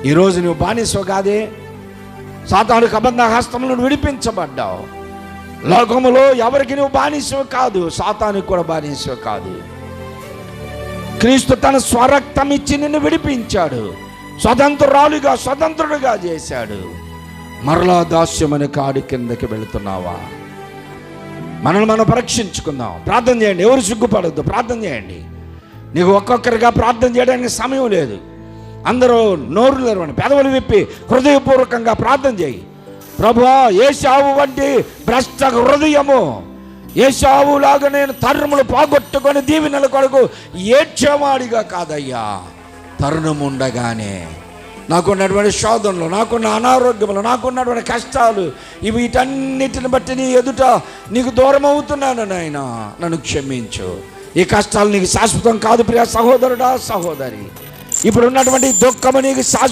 ఈరోజు నువ్వు బానిసవు కాదే, సాతానుకు అబద్ధ హస్తములను విడిపించబడ్డావు. లోకములో ఎవరికి నువ్వు బానిసవు కాదు, సాతానుకు కూడా బానిసవు కాదు. క్రీస్తు తన స్వరక్తం ఇచ్చి నిన్ను విడిపించాడు, స్వతంత్రుడుగా చేశాడు. మరలా దాస్యమని కాడి కిందకి వెళుతున్నావా? మనల్ని మనం పరీక్షించుకుందాం. ప్రార్థన చేయండి, ఎవరు సిగ్గుపడద్దు, ప్రార్థన చేయండి. నీకు ఒక్కొక్కరిగా ప్రార్థన చేయడానికి సమయం లేదు. అందరూ నోరు తెరవండి, పెదవులు విప్పి హృదయపూర్వకంగా ప్రార్థన చేయి. ప్రభువా, ఏశావు వంటి భ్రష్ట హృదయము, ఏశావులాగా నేను తరుణములు పోగొట్టుకొని దీవెనల కొరకు ఏడ్చేవాడిగా కాదయ్యా. తరుణం ఉండగానే నాకున్నటువంటి శోధనలు, నాకున్న అనారోగ్యములు, నాకున్నటువంటి కష్టాలు, వీటన్నిటిని బట్టి నీ ఎదుట నీకు దూరం అవుతున్నాను నాయనా, నన్ను క్షమించు. ఈ కష్టాలు నీకు శాశ్వతం కాదు ప్రియ సహోదరుడా, సహోదరి. ఇప్పుడు ఉన్నటువంటి దుఃఖము నీకు శాశ్వతం